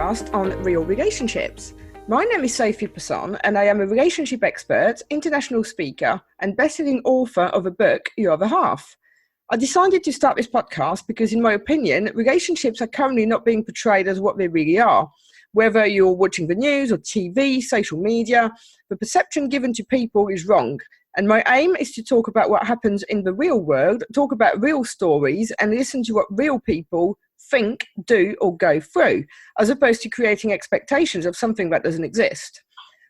podcast on real relationships. My name is Sophie Passon, and I am a relationship expert, international speaker, and best-selling author of a book, Your Other Half. I decided to start this podcast because, in my opinion, relationships are currently not being portrayed as what they really are. Whether you're watching the news or TV, social media, the perception given to people is wrong. And my aim is to talk about what happens in the real world, talk about real stories, and listen to what real people think, do, or go through, as opposed to creating expectations of something that doesn't exist.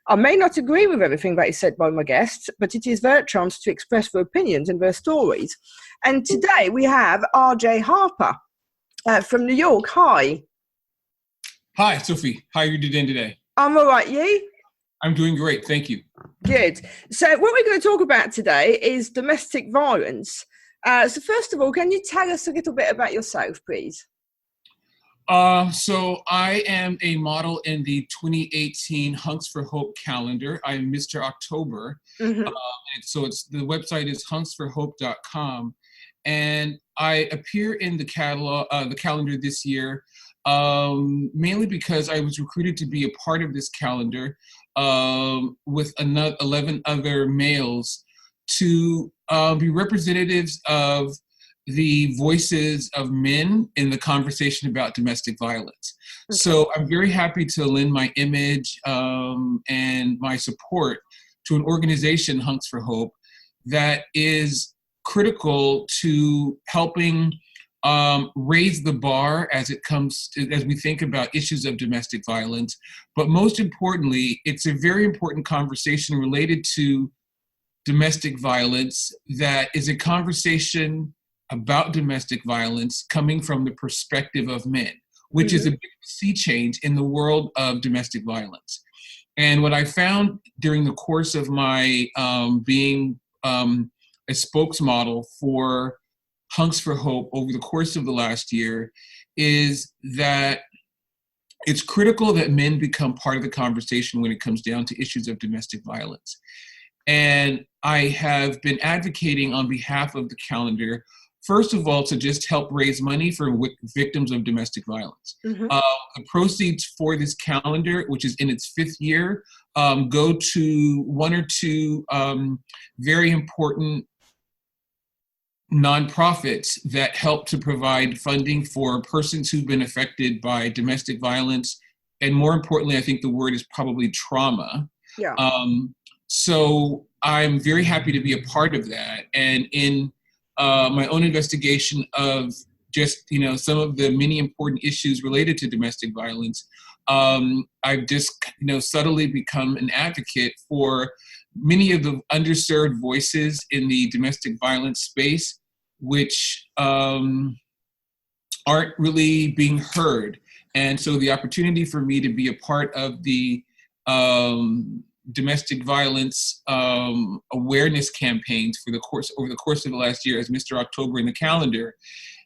I may not agree with everything that is said by my guests, but it is their chance to express their opinions and their stories. And today we have RJ Harper from New York. Hi. Hi, Sophie. How are you doing today? I'm all right. You? I'm doing great. Thank you. Good. So what we're going to talk about today is domestic violence. So first of all, can you tell us a little bit about yourself, please? So I am a model in the 2018 Hunks for Hope calendar. I'm Mr. October. Mm-hmm. And so the website is hunksforhope.com. And I appear in the calendar this year, mainly because I was recruited to be a part of this calendar with 11 other males to be representatives of the voices of men in the conversation about domestic violence. Okay. So I'm very happy to lend my image and my support to an organization, Hunks for Hope, that is critical to helping raise the bar as we think about issues of domestic violence. But most importantly, it's a very important conversation related to domestic violence that is a conversation about domestic violence coming from the perspective of men, which is a big sea change in the world of domestic violence. And what I found during the course of my being a spokesmodel for Hunks for Hope over the course of the last year is that it's critical that men become part of the conversation when it comes down to issues of domestic violence. And I have been advocating on behalf of the calendar, first of all, to just help raise money for victims of domestic violence. Mm-hmm. The proceeds for this calendar, which is in its 5th year, go to one or two very important nonprofits that help to provide funding for persons who've been affected by domestic violence. And more importantly, I think the word is probably trauma. Yeah. So I'm very happy to be a part of that. And in my own investigation of just, some of the many important issues related to domestic violence, I've just, subtly become an advocate for many of the underserved voices in the domestic violence space, which aren't really being heard. And so the opportunity for me to be a part of the domestic violence awareness campaigns over the course of the last year as Mr. October in the calendar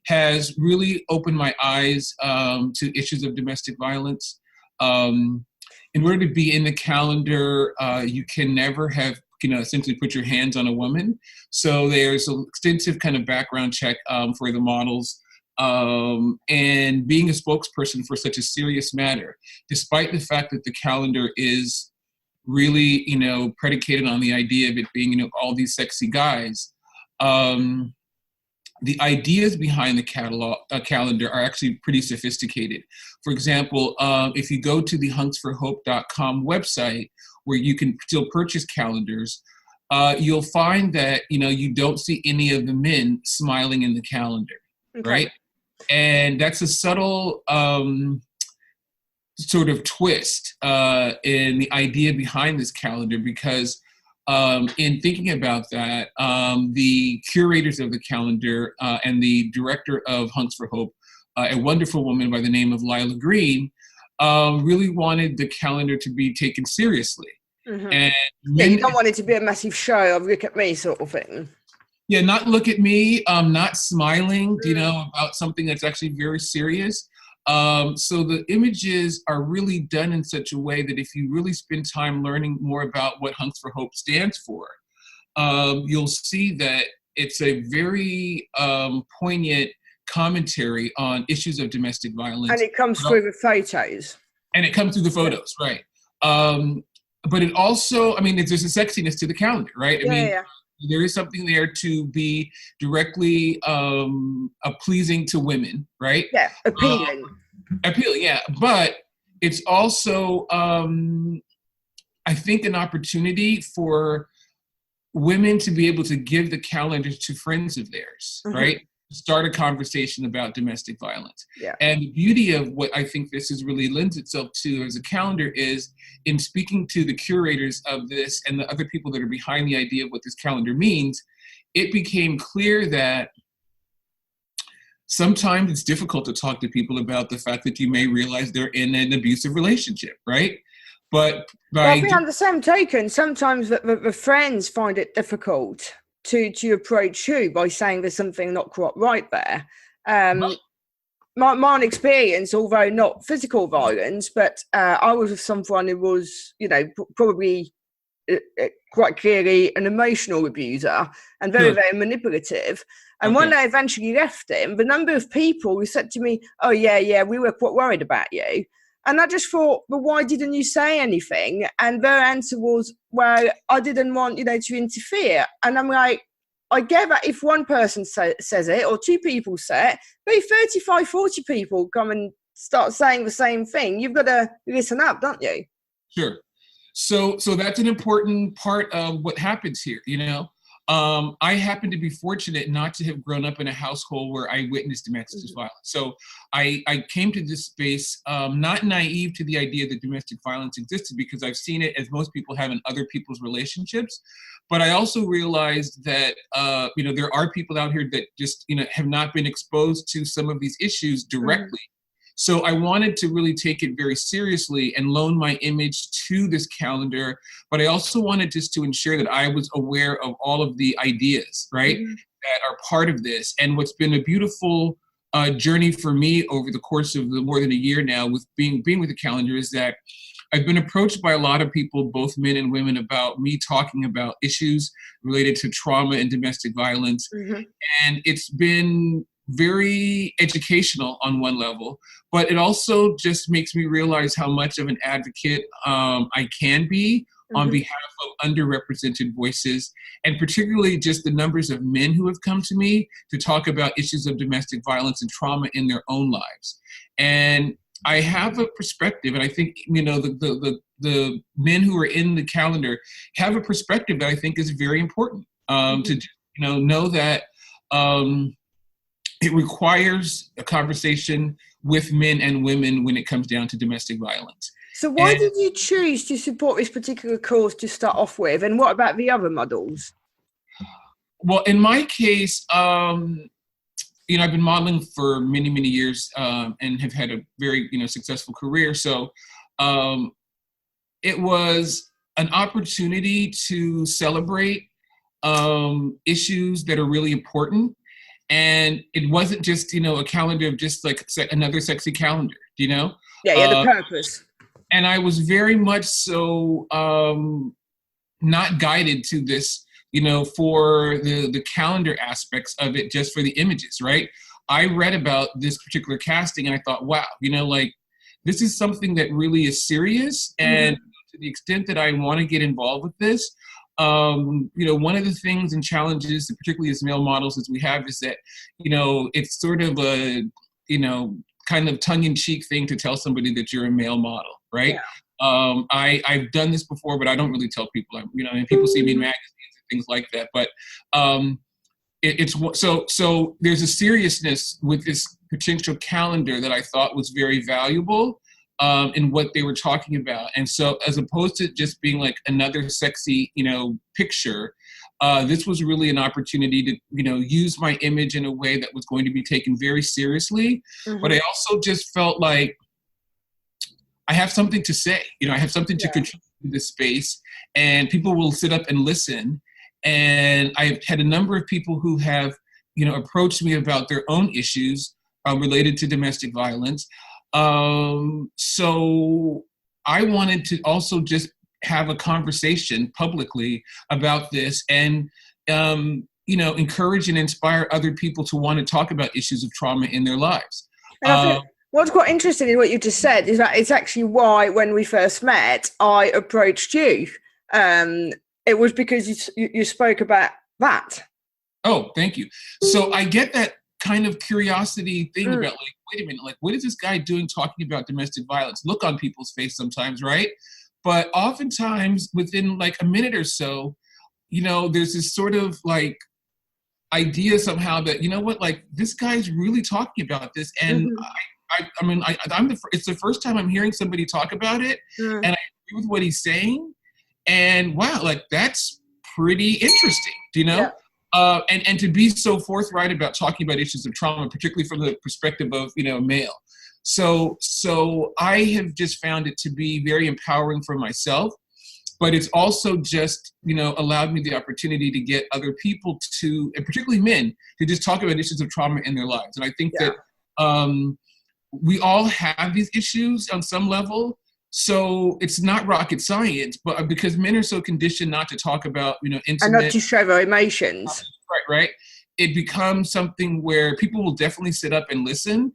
has really opened my eyes to issues of domestic violence. In order to be in the calendar, you can never have, essentially put your hands on a woman. So there's an extensive kind of background check for the models. And being a spokesperson for such a serious matter, despite the fact that the calendar is really, predicated on the idea of it being, all these sexy guys. The ideas behind the calendar are actually pretty sophisticated. For example, if you go to the hunksforhope.com website, where you can still purchase calendars, you'll find that, you don't see any of the men smiling in the calendar, okay. Right? And that's a subtle sort of twist in the idea behind this calendar, because in thinking about that, the curators of the calendar and the director of Hunks for Hope, a wonderful woman by the name of Lila Green, really wanted the calendar to be taken seriously. Mm-hmm. And you don't want it to be a massive show of look at me sort of thing. Yeah, not look at me, not smiling, about something that's actually very serious. So the images are really done in such a way that if you really spend time learning more about what Hunks for Hope stands for, you'll see that it's a very poignant commentary on issues of domestic violence. And it comes through the photos. And it comes through the photos, right? But it also, I mean, there's a sexiness to the calendar, right? I mean, there is something there to be directly pleasing to women, right? Yeah, appealing. Appealing, yeah. But it's also, I think, an opportunity for women to be able to give the calendar to friends of theirs, right? Start a conversation about domestic violence. Yeah. And the beauty of what I think this is really lends itself to as a calendar is in speaking to the curators of this and the other people that are behind the idea of what this calendar means, it became clear that sometimes it's difficult to talk to people about the fact that you may realize they're in an abusive relationship, right? But I think on the same token, sometimes the friends find it difficult to approach you by saying there's something not quite right there. My experience, although not physical violence, but I was with someone who was, probably quite clearly an emotional abuser and very, very manipulative. And when I eventually left him, the number of people who said to me, "Oh, yeah, we were quite worried about you." And I just thought, but why didn't you say anything? And their answer was, well, I didn't want, to interfere. And I'm like, I get that if one person says it or two people say it, but if 35, 40 people come and start saying the same thing, you've got to listen up, don't you? Sure. So that's an important part of what happens here, I happen to be fortunate not to have grown up in a household where I witnessed domestic violence. So I came to this space not naive to the idea that domestic violence existed, because I've seen it, as most people have, in other people's relationships. But I also realized that, there are people out here that just, have not been exposed to some of these issues directly. So I wanted to really take it very seriously and loan my image to this calendar, but I also wanted just to ensure that I was aware of all of the ideas, right, that are part of this. And what's been a beautiful journey for me over the course of more than a year now with being with the calendar is that I've been approached by a lot of people, both men and women, about me talking about issues related to trauma and domestic violence. And it's been very educational on one level, but it also just makes me realize how much of an advocate I can be on behalf of underrepresented voices, and particularly just the numbers of men who have come to me to talk about issues of domestic violence and trauma in their own lives. And I have a perspective, and I think, the men who are in the calendar have a perspective that I think is very important to, know that it requires a conversation with men and women when it comes down to domestic violence. So why did you choose to support this particular cause to start off with? And what about the other models? Well, in my case, I've been modeling for many, many years and have had a very, successful career. So it was an opportunity to celebrate issues that are really important. And it wasn't just, a calendar of just like another sexy calendar, Yeah, the purpose. And I was very much so not guided to this, for the calendar aspects of it, just for the images, right? I read about this particular casting and I thought, wow, this is something that really is serious. And to the extent that I want to get involved with this, one of the things and challenges, particularly as male models, as we have, is that, it's sort of a, kind of tongue-in-cheek thing to tell somebody that you're a male model, right? Yeah. I've done this before, but I don't really tell people, and people see me in magazines and things like that. But so there's a seriousness with this potential calendar that I thought was very valuable in what they were talking about. And so as opposed to just being like another sexy, picture, this was really an opportunity to, use my image in a way that was going to be taken very seriously. But I also just felt like I have something to say, I have something to contribute to this space, and people will sit up and listen. And I've had a number of people who have, approached me about their own issues related to domestic violence. So I wanted to also just have a conversation publicly about this and, encourage and inspire other people to want to talk about issues of trauma in their lives. And What's quite interesting in what you just said is that it's actually why, when we first met, I approached you. Um, it was because you spoke about that. Oh, thank you. So I get that kind of curiosity thing Mm. about like, wait a minute, like what is this guy doing talking about domestic violence? Look on people's face sometimes, right? But oftentimes within like a minute or so, there's this sort of like idea somehow that, you know what, like this guy's really talking about this. And Mm-hmm. I mean, it's the first time I'm hearing somebody talk about it, Mm. and I agree with what he's saying. And wow, like that's pretty interesting, Yeah. and to be so forthright about talking about issues of trauma, particularly from the perspective of a male. So I have just found it to be very empowering for myself, but it's also just allowed me the opportunity to get other people to, and particularly men, to just talk about issues of trauma in their lives. And I think Yeah. that we all have these issues on some level. So it's not rocket science, but because men are so conditioned not to talk about, And not intimate, to show our emotions. right, it becomes something where people will definitely sit up and listen.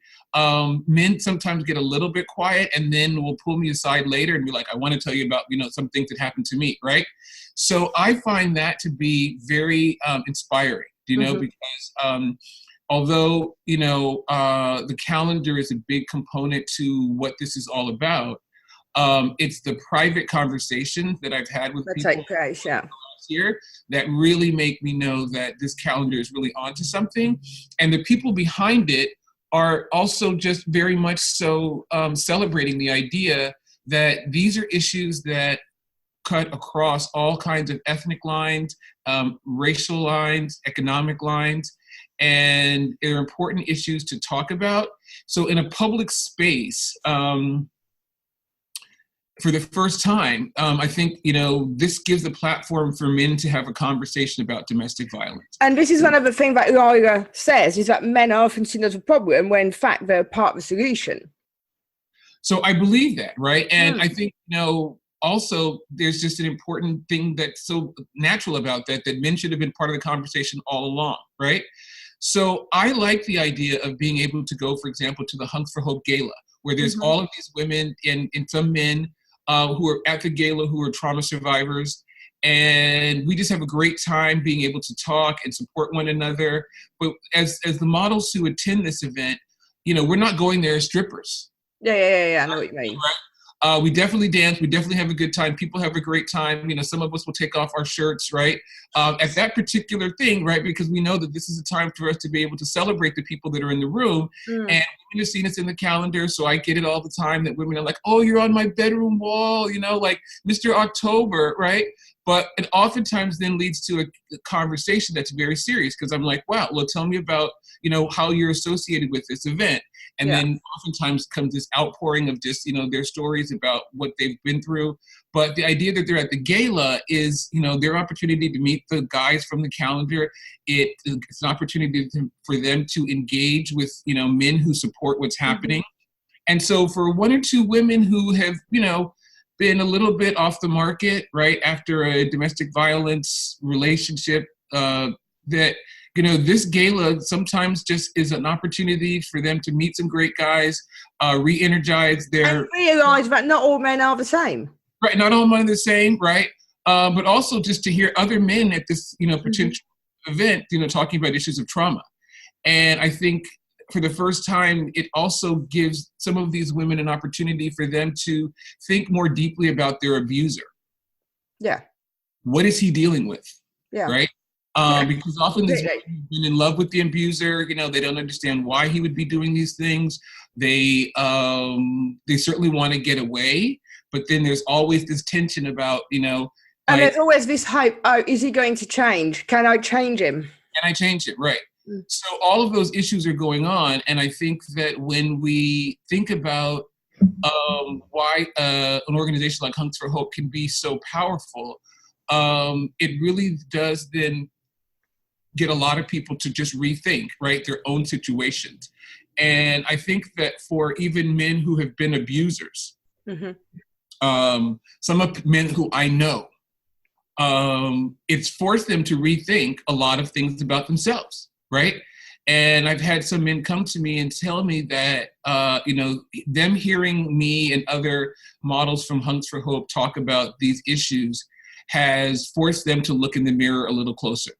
Men sometimes get a little bit quiet and then will pull me aside later and be like, I want to tell you about, some things that happened to me, right? So I find that to be very inspiring, Mm-hmm. because although, the calendar is a big component to what this is all about, it's the private conversations that I've had with That people take place, yeah. here that really make me know that this calendar is really onto something. And the people behind it are also just very much so celebrating the idea that these are issues that cut across all kinds of ethnic lines, racial lines, economic lines, and they're important issues to talk about. So in a public space, for the first time, I think, this gives a platform for men to have a conversation about domestic violence. And this is one of the things that Lyra says, is that men are often seen as a problem when in fact they're part of the solution. So I believe that, right? And I Mm. think, also there's just an important thing that's so natural about that men should have been part of the conversation all along, right? So I like the idea of being able to go, for example, to the Hunks for Hope Gala, where there's Mm-hmm. all of these women and some men who are at the gala who are trauma survivors. And we just have a great time being able to talk and support one another. But as the models who attend this event, we're not going there as strippers. Yeah, I know what you mean. We definitely dance. We definitely have a good time. People have a great time. Some of us will take off our shirts, right? At that particular thing, right? Because we know that this is a time for us to be able to celebrate the people that are in the room. Mm. And women have seen us in the calendar, so I get it all the time that women are like, oh, you're on my bedroom wall, like Mr. October, right? But it oftentimes then leads to a conversation that's very serious, because I'm like, wow, well, tell me about, how you're associated with this event. And Yeah. then oftentimes comes this outpouring of just, their stories about what they've been through. But the idea that they're at the gala is, their opportunity to meet the guys from the calendar. It's an opportunity for them to engage with, men who support what's happening. Mm-hmm. And so for one or two women who have, been a little bit off the market, right, after a domestic violence relationship, that this gala sometimes just is an opportunity for them to meet some great guys, re-energize their... And realise that not all men are the same. Right, not all men are the same, right? But also just to hear other men at this, potential event, talking about issues of trauma. And I think for the first time, it also gives some of these women an opportunity for them to think more deeply about their abuser. Yeah. What is he dealing with? Yeah. Right? Because often these women have been in love with the abuser. They don't understand why he would be doing these things. They certainly want to get away, but then there's always this tension about, and there's always this hope. Oh, is he going to change? Can I change him? Can I change it? Right. So all of those issues are going on, and I think that when we think about why an organization like Hunks for Hope can be so powerful, it really does then get a lot of people to just rethink, right, their own situations. And I think that for even men who have been abusers, some of men who I know, it's forced them to rethink a lot of things about themselves, right? And I've had some men come to me and tell me that, them hearing me and other models from Hunks for Hope talk about these issues has forced them to look in the mirror a little closer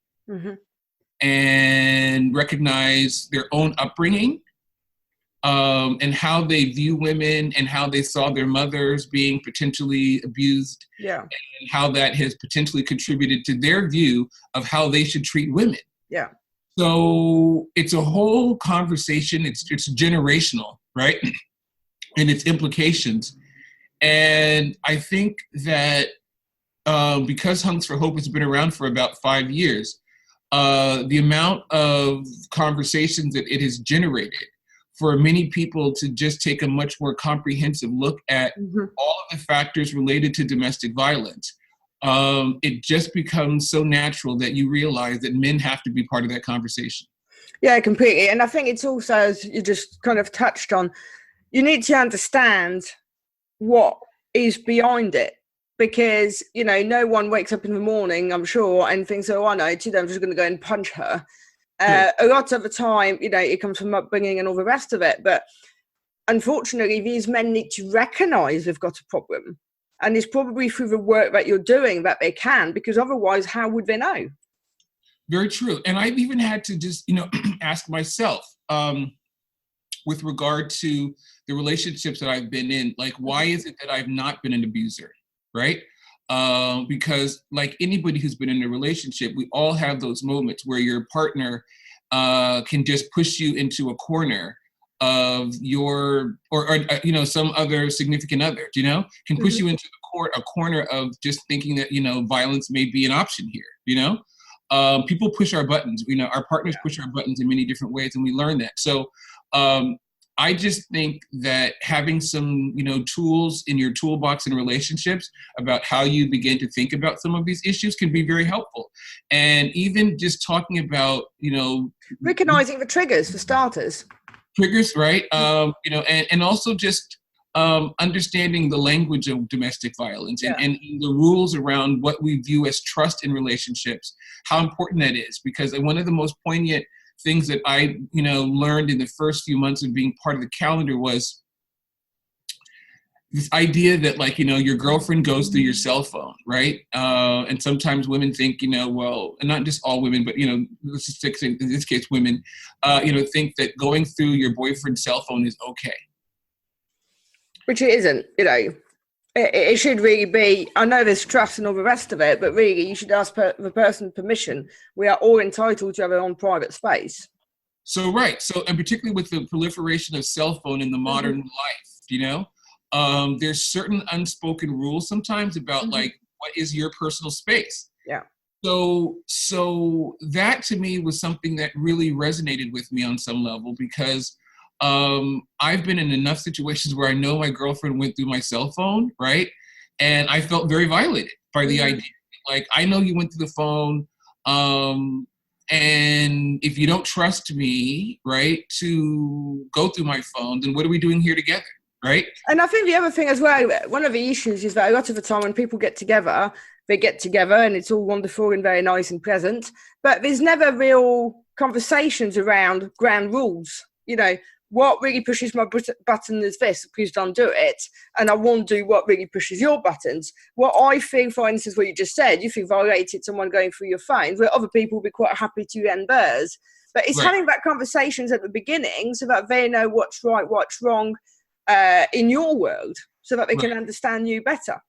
and recognize their own upbringing, and how they view women and how they saw their mothers being potentially abused, and how that has potentially contributed to their view of how they should treat women. Yeah. So it's a whole conversation. It's generational, right? And its implications. And I think that because Hunks for Hope has been around for about 5 years, the amount of conversations that it has generated for many people to just take a much more comprehensive look at all of the factors related to domestic violence, it just becomes so natural that you realize that men have to be part of that conversation. Yeah, completely. And I think it's also, as you just kind of touched on, you need to understand what is behind it. Because, no one wakes up in the morning, I'm sure, and thinks, oh, I know, today I'm just going to go and punch her. A lot of the time, it comes from upbringing and all the rest of it. But unfortunately, these men need to recognise they've got a problem. And it's probably through the work that you're doing that they can, because otherwise, how would they know? Very true. And I've even had to just, ask myself, with regard to the relationships that I've been in, like, why is it that I've not been an abuser, right? Because like anybody who's been in a relationship, we all have those moments where your partner can just push you into a corner of your, or some other significant other, can push you into a corner of just thinking that, violence may be an option here, people push our buttons, our partners push our buttons in many different ways, and we learn that. So I just think that having some, tools in your toolbox in relationships about how you begin to think about some of these issues can be very helpful. And even just talking about, recognizing the triggers for starters. Triggers, right? And also just understanding the language of domestic violence and the rules around what we view as trust in relationships, how important that is. Because one of the most poignant things that I, learned in the first few months of being part of the calendar was this idea that, like, your girlfriend goes through your cell phone, right? And sometimes women think, well, and not just all women, but, let's just take, in this case, women, think that going through your boyfriend's cell phone is okay. Which it isn't, It should really be, I know there's trust and all the rest of it, but really you should ask the person permission. We are all entitled to have our own private space. So, right. So, and particularly with the proliferation of cell phone in the modern life, there's certain unspoken rules sometimes about like, what is your personal space? Yeah. So that to me was something that really resonated with me on some level, because I've been in enough situations where I know my girlfriend went through my cell phone, right? And I felt very violated by the idea. Like, I know you went through the phone, and if you don't trust me, right, to go through my phone, then what are we doing here together, right? And I think the other thing as well, one of the issues is that a lot of the time when people get together, they get together and it's all wonderful and very nice and pleasant, but there's never real conversations around ground rules. What really pushes my button is this, please don't do it. And I won't do what really pushes your buttons. What I think, for instance, what you just said, you feel violated someone going through your phone, where other people will be quite happy to end theirs. But it's having that conversations at the beginning so that they know what's right, what's wrong in your world, so that they can understand you better.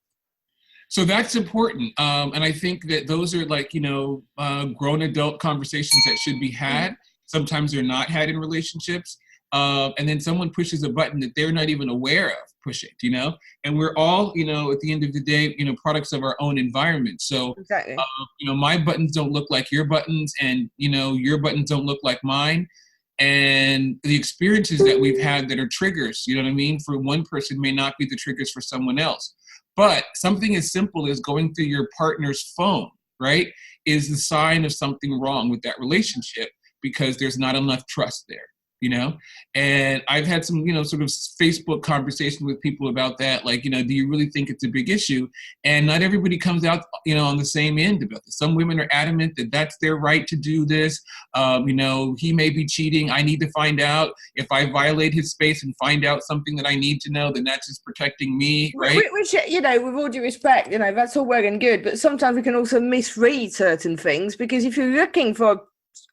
So that's important. And I think that those are like, grown adult conversations that should be had. Sometimes they're not had in relationships. And then someone pushes a button that they're not even aware of pushing, and we're all, at the end of the day, products of our own environment. So, my buttons don't look like your buttons, and, your buttons don't look like mine. And the experiences that we've had that are triggers, for one person may not be the triggers for someone else. But something as simple as going through your partner's phone, right, is the sign of something wrong with that relationship, because there's not enough trust there. you know? And I've had some, sort of Facebook conversations with people about that. Like, do you really think it's a big issue? And not everybody comes out, on the same end about this. Some women are adamant that that's their right to do this. He may be cheating. I need to find out. If I violate his space and find out something that I need to know, then that's just protecting me, right? Which, with all due respect, that's all well and good. But sometimes we can also misread certain things, because if you're looking for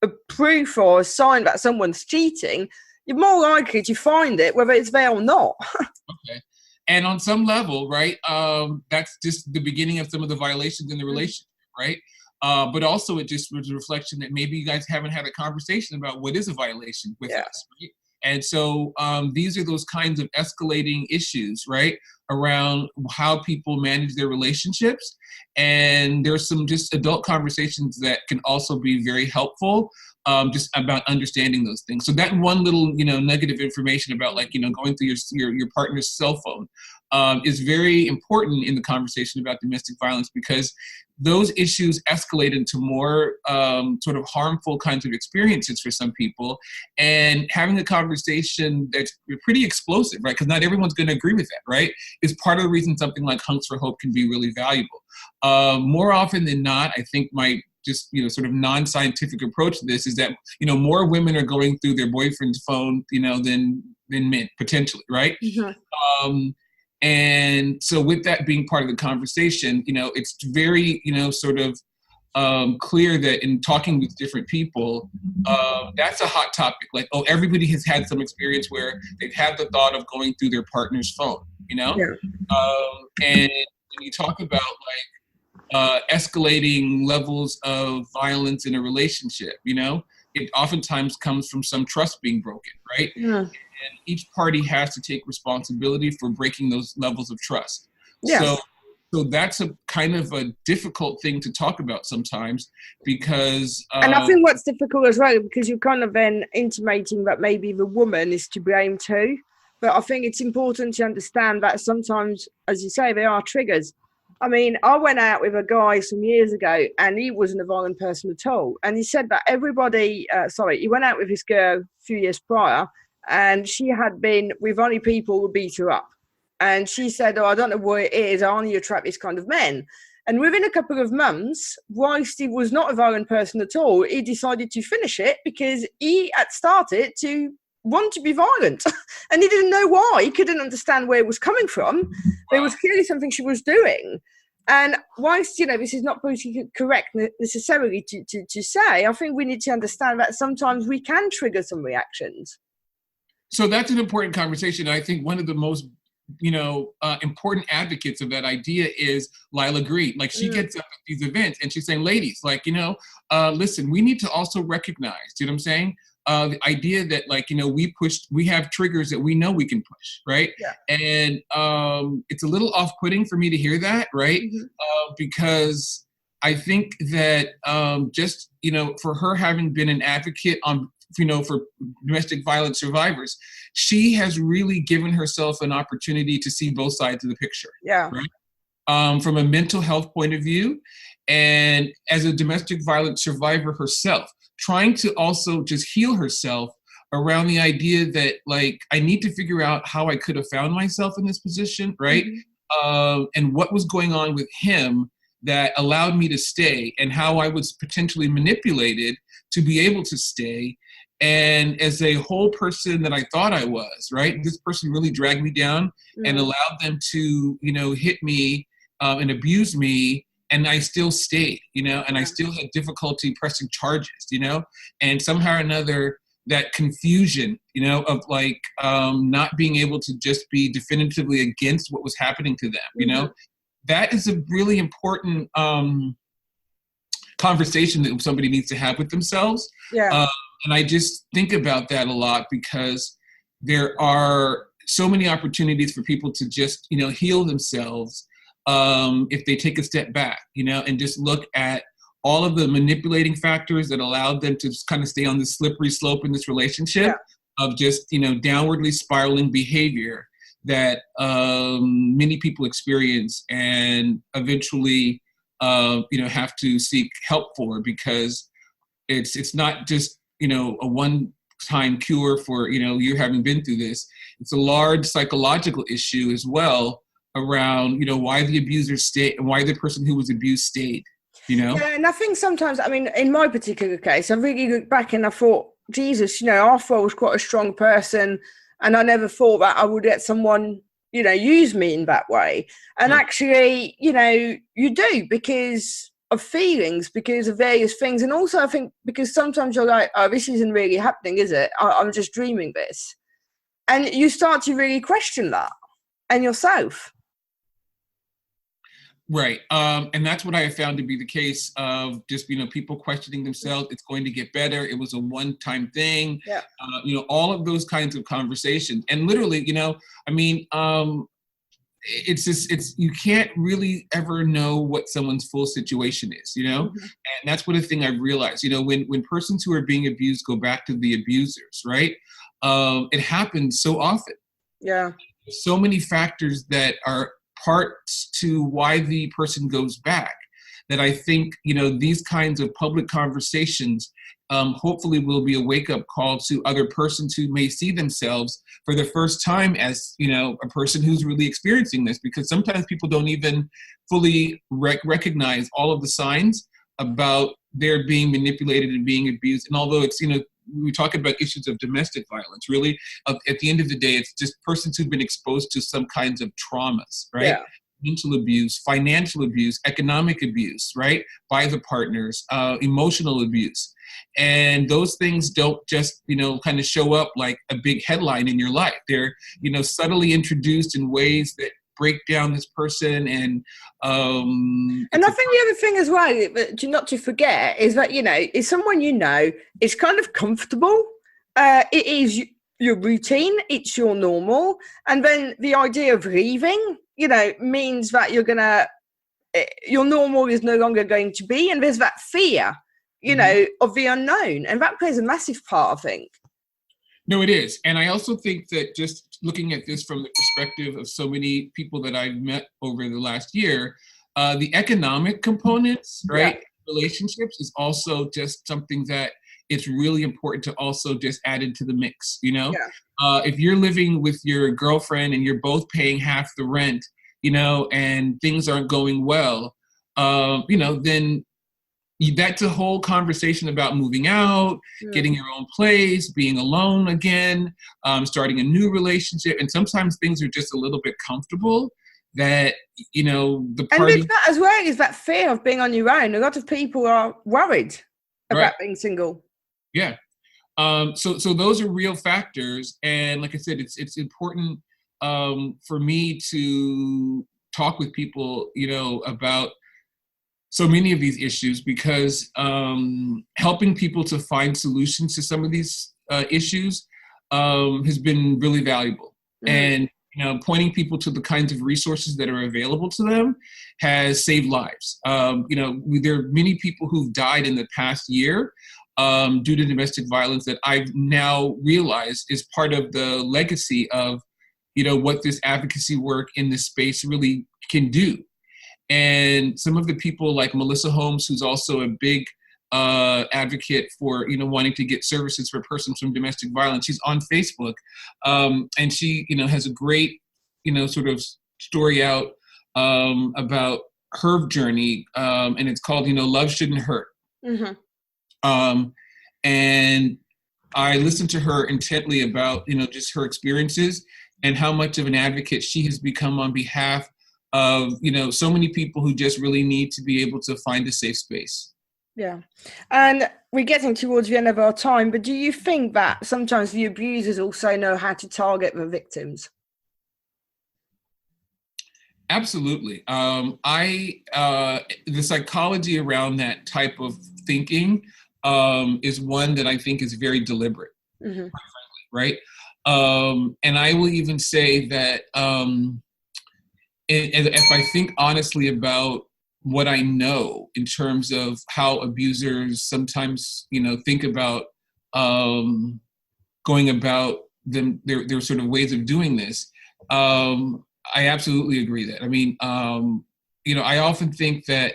a proof or a sign that someone's cheating, you're more likely to find it whether it's there or not. Okay. And on some level, right, that's just the beginning of some of the violations in the relationship, right? But also it just was a reflection that maybe you guys haven't had a conversation about what is a violation with us, right? And so these are those kinds of escalating issues, right, around how people manage their relationships. And there's some just adult conversations that can also be very helpful, just about understanding those things. So that one little, nugget of information about going through your partner's cell phone is very important in the conversation about domestic violence, because those issues escalate into more sort of harmful kinds of experiences for some people. And having a conversation that's pretty explosive, right, because not everyone's going to agree with that, right, is part of the reason something like Hunks for Hope can be really valuable. More often than not, I think my just sort of non-scientific approach to this is that more women are going through their boyfriend's phone than men, potentially, right? Mm-hmm. And so with that being part of the conversation, it's very sort of clear that in talking with different people, that's a hot topic. Like, everybody has had some experience where they've had the thought of going through their partner's phone, Yeah. And when you talk about escalating levels of violence in a relationship, it oftentimes comes from some trust being broken, right? Yeah. And each party has to take responsibility for breaking those levels of trust. Yes. So that's a kind of a difficult thing to talk about sometimes, because and I think what's difficult as well, because you're kind of then intimating that maybe the woman is to blame too. But I think it's important to understand that sometimes, as you say, there are triggers. I mean, I went out with a guy some years ago, and he wasn't a violent person at all. And he said that he went out with this girl a few years prior, and she had been with only people who beat her up. And she said, I don't know what it is, I only attract this kind of men. And within a couple of months, whilst he was not a violent person at all, he decided to finish it because he had started to want to be violent. And he didn't know why. He couldn't understand where it was coming from. There was clearly something she was doing. And whilst, this is not politically correct necessarily to say, I think we need to understand that sometimes we can trigger some reactions. So that's an important conversation. I think one of the most, important advocates of that idea is Lila Green. Like, she gets up at these events and she's saying, ladies, listen, we need to also recognize, you know what I'm saying? The idea that we have triggers that we know we can push, right? Yeah. And it's a little off-putting for me to hear that, right? Mm-hmm. Because I think that for her having been an advocate for domestic violence survivors, she has really given herself an opportunity to see both sides of the picture. Yeah. Right? From a mental health point of view, and as a domestic violence survivor herself, trying to also just heal herself around the idea that, I need to figure out how I could have found myself in this position, right? Mm-hmm. And what was going on with him that allowed me to stay, and how I was potentially manipulated to be able to stay. And as a whole person that I thought I was, right? This person really dragged me down and allowed them to, hit me and abuse me. And I still stayed, and I still had difficulty pressing charges, and somehow or another, that confusion, of not being able to just be definitively against what was happening to them, that is a really important conversation that somebody needs to have with themselves. Yeah. And I just think about that a lot, because there are so many opportunities for people to just, heal themselves if they take a step back, and just look at all of the manipulating factors that allowed them to just kind of stay on this slippery slope in this relationship of just, downwardly spiraling behavior that many people experience and eventually, have to seek help for, because it's not just, a one time cure for, you having been through this. It's a large psychological issue as well around, why the abuser stayed and why the person who was abused stayed, Yeah, and I think sometimes, I mean, in my particular case, I really look back and I thought, Jesus, I thought I was quite a strong person, and I never thought that I would let someone, use me in that way. And actually, you do, because of feelings, because of various things. And also, I think because sometimes you're like, oh, this isn't really happening, is it? I'm just dreaming this. And you start to really question that and yourself. Right. And that's what I have found to be the case of just, people questioning themselves. It's going to get better. It was a one-time thing. Yeah. All of those kinds of conversations. And literally, it's just, you can't really ever know what someone's full situation is, Mm-hmm. And that's what a thing I've realized, when persons who are being abused go back to the abusers, right? It happens so often. Yeah. So many factors that are parts to why the person goes back, that I think, these kinds of public conversations hopefully will be a wake-up call to other persons who may see themselves for the first time as, a person who's really experiencing this, because sometimes people don't even fully recognize all of the signs about their being manipulated and being abused. And although it's, we talk about issues of domestic violence, really, at the end of the day, it's just persons who've been exposed to some kinds of traumas, right? Yeah. Mental abuse, financial abuse, economic abuse, right? By the partners, emotional abuse. And those things don't just, kind of show up like a big headline in your life. They're, subtly introduced in ways that break down this person. And I think the other thing as well, not to forget, is that, is someone is kind of comfortable. It is your routine, it's your normal. And then the idea of leaving, means that your normal is no longer going to be. And there's that fear, of the unknown. And that plays a massive part, I think. No, it is. And I also think that just looking at this from the perspective of so many people that I've met over the last year, the economic components, right, relationships is also just something that it's really important to also just add into the mix, If you're living with your girlfriend and you're both paying half the rent, and things aren't going well, then that's a whole conversation about moving out, getting your own place, being alone again, starting a new relationship. And sometimes things are just a little bit comfortable that, the party. And with that as well is that fear of being on your own. A lot of people are worried about being single. Yeah. So those are real factors. And like I said, it's important for me to talk with people, about so many of these issues, because helping people to find solutions to some of these issues has been really valuable. And, pointing people to the kinds of resources that are available to them has saved lives. There are many people who've died in the past year due to domestic violence that I've now realized is part of the legacy of, what this advocacy work in this space really can do. And some of the people like Melissa Holmes, who's also a big advocate for, wanting to get services for persons from domestic violence. She's on Facebook, and she, has a great, sort of story out about her journey, and it's called, Love Shouldn't Hurt. Mm-hmm. And I listened to her intently about, just her experiences and how much of an advocate she has become on behalf of, so many people who just really need to be able to find a safe space. Yeah. And we're getting towards the end of our time, but do you think that sometimes the abusers also know how to target the victims? Absolutely. The psychology around that type of thinking is one that I think is very deliberate, mm-hmm. right? And I will even say that if I think honestly about what I know in terms of how abusers sometimes, think about going about their sort of ways of doing this, I absolutely agree that. I mean, I often think that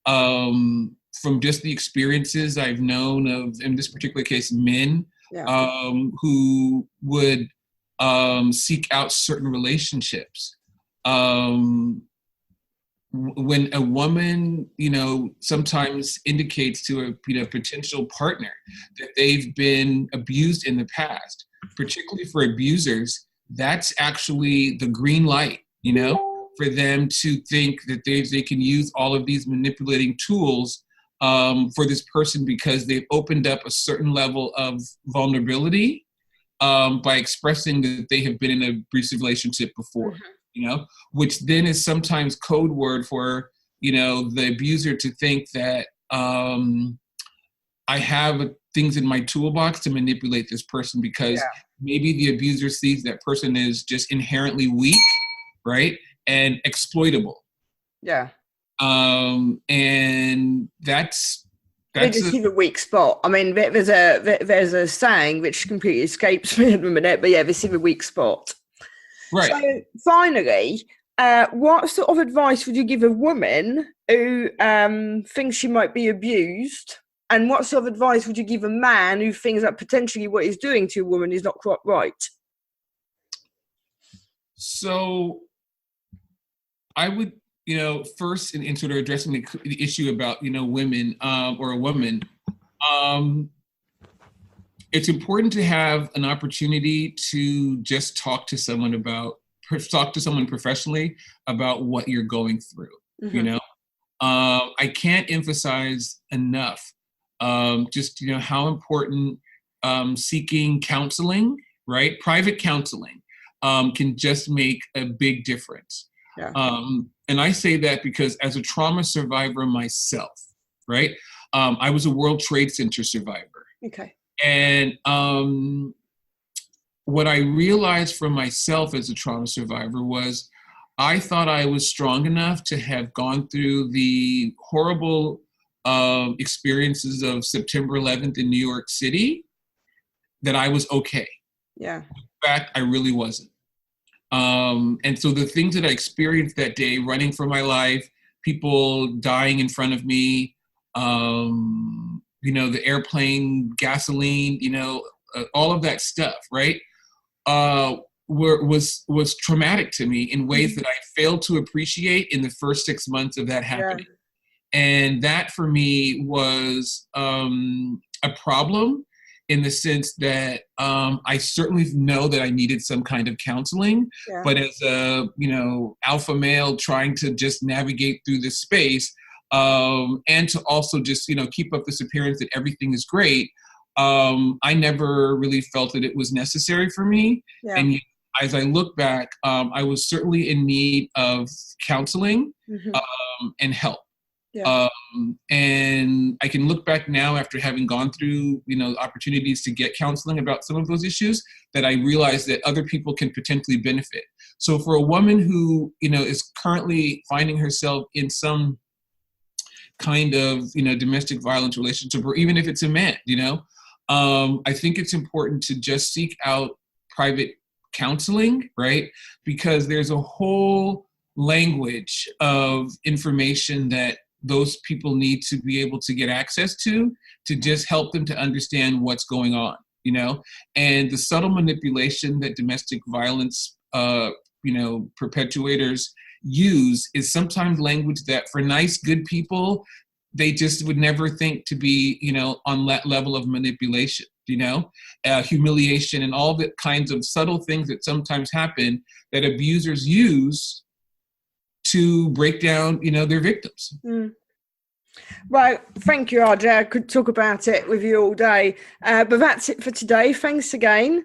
from just the experiences I've known of, in this particular case, men Yeah. who would seek out certain relationships. When a woman, sometimes indicates to a potential partner that they've been abused in the past, particularly for abusers, that's actually the green light, for them to think that they can use all of these manipulating tools for this person because they've opened up a certain level of vulnerability by expressing that they have been in an abusive relationship before. Which then is sometimes code word for, the abuser to think that I have things in my toolbox to manipulate this person because maybe the abuser sees that person is just inherently weak, right? And exploitable. Yeah. And that's they just hit a weak spot. I mean, there's a saying which completely escapes me at the minute, but yeah, this is a weak spot. Right. So finally, what sort of advice would you give a woman who thinks she might be abused? And what sort of advice would you give a man who thinks that potentially what he's doing to a woman is not quite right? So I would, first in sort of addressing the issue about, women or a woman, it's important to have an opportunity to just talk to someone professionally about what you're going through. I can't emphasize enough just how important seeking counseling, right? Private counseling can just make a big difference. Yeah. And I say that because as a trauma survivor myself, right? I was a World Trade Center survivor. Okay. And what I realized for myself as a trauma survivor was I thought I was strong enough to have gone through the horrible experiences of September 11th in New York City, that I was okay. Yeah. In fact, I really wasn't. And so the things that I experienced that day, running for my life, people dying in front of me, the airplane, gasoline, all of that stuff, right? Was traumatic to me in ways that I failed to appreciate in the first 6 months of that happening. Yeah. And that for me was a problem in the sense that I certainly know that I needed some kind of counseling, but as a, alpha male trying to just navigate through this space and to also just, keep up this appearance that everything is great, I never really felt that it was necessary for me. Yeah. And as I look back, I was certainly in need of counseling and help. Yeah. And I can look back now after having gone through, opportunities to get counseling about some of those issues, that I realized that other people can potentially benefit. So for a woman who, is currently finding herself in some kind of, domestic violence relationship, or even if it's a man, I think it's important to just seek out private counseling, right? Because there's a whole language of information that those people need to be able to get access to just help them to understand what's going on, and the subtle manipulation that domestic violence, perpetuators use is sometimes language that for nice, good people, they just would never think to be, on that level of manipulation, humiliation and all the kinds of subtle things that sometimes happen that abusers use to break down, their victims. Mm. Well, thank you, RJ. I could talk about it with you all day, but that's it for today. Thanks again.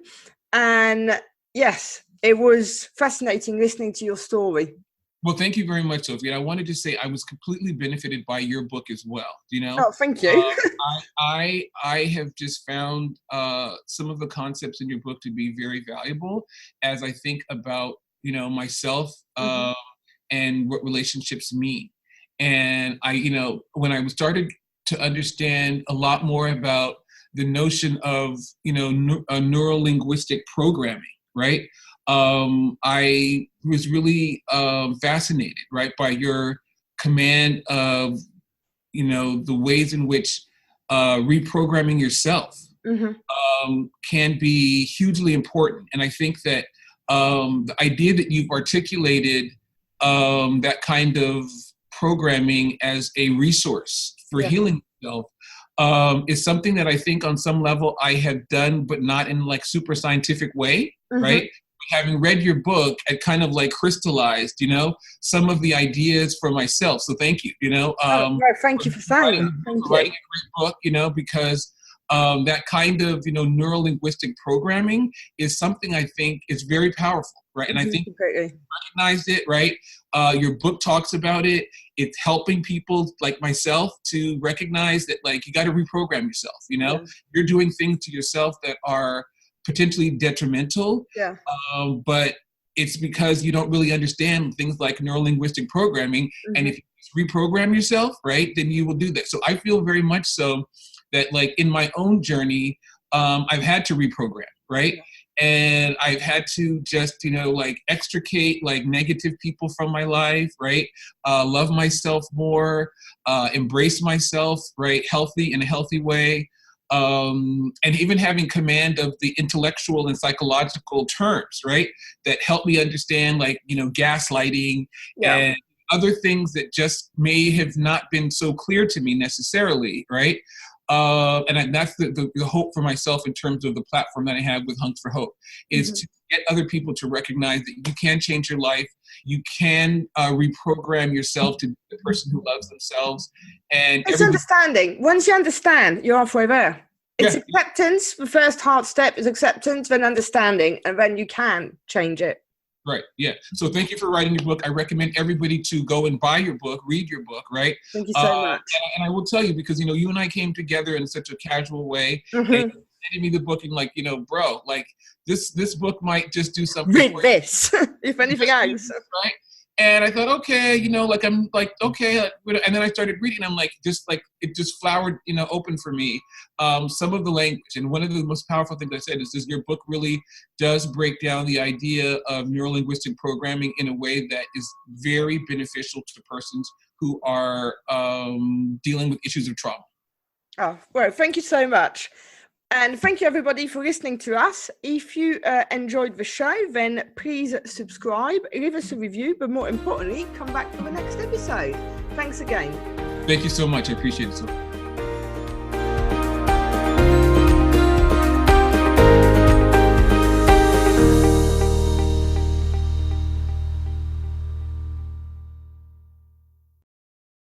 And yes, it was fascinating listening to your story. Well, thank you very much, Sophie. And I wanted to say I was completely benefited by your book as well. Oh, thank you. I have just found some of the concepts in your book to be very valuable as I think about, myself and what relationships mean. And I, when I started to understand a lot more about the notion of, neuro-linguistic programming, right? I was really fascinated, right, by your command of, the ways in which reprogramming yourself, can be hugely important. And I think that the idea that you've articulated that kind of programming as a resource for healing yourself is something that I think on some level I have done, but not in like super scientific way, right? Having read your book, it kind of like crystallized, you know, some of the ideas for myself. So thank you, you know. Thank you for saying that. Thank writing a great book, you know, because that kind of, you know, neuro-linguistic programming is something I think is very powerful, right? And I think you recognized it, right? Your book talks about it. It's helping people like myself to recognize that, like, you got to reprogram yourself, you know? You're doing things to yourself that are potentially detrimental, but it's because you don't really understand things like neuro-linguistic programming. And if you reprogram yourself, right, then you will do that. So I feel very much so that, like, in my own journey, I've had to reprogram, right? And I've had to just, you know, like extricate like negative people from my life, right? Love myself more, embrace myself, right? In a healthy way. And even having command of the intellectual and psychological terms, right? That help me understand, like, you know, gaslighting and other things that just may have not been so clear to me necessarily, right? And that's the hope for myself in terms of the platform that I have with Hunks for Hope, is to get other people to recognize that you can change your life. You can reprogram yourself to be the person who loves themselves. And it's understanding. Once you understand, you're halfway there. It's acceptance. The first hard step is acceptance, then understanding, and then you can change it. Right. Yeah. So thank you for writing your book. I recommend everybody to go and buy your book, read your book. Right. Thank you so much. And I will tell you, because, you know, you and I came together in such a casual way. And you handed me the book and, like, you know, bro, like this book might just do something. Read this, if anything else. Right. And I thought, okay, you know, like, I'm like, okay. And then I started reading. I'm like, it just flowered, you know, open for me. Some of the language. And one of the most powerful things I said is your book really does break down the idea of neuro-linguistic programming in a way that is very beneficial to persons who are dealing with issues of trauma. Oh, well, thank you so much. And thank you, everybody, for listening to us. If you enjoyed the show, then please subscribe, leave us a review, but more importantly, come back for the next episode. Thanks again. Thank you so much. I appreciate it so much.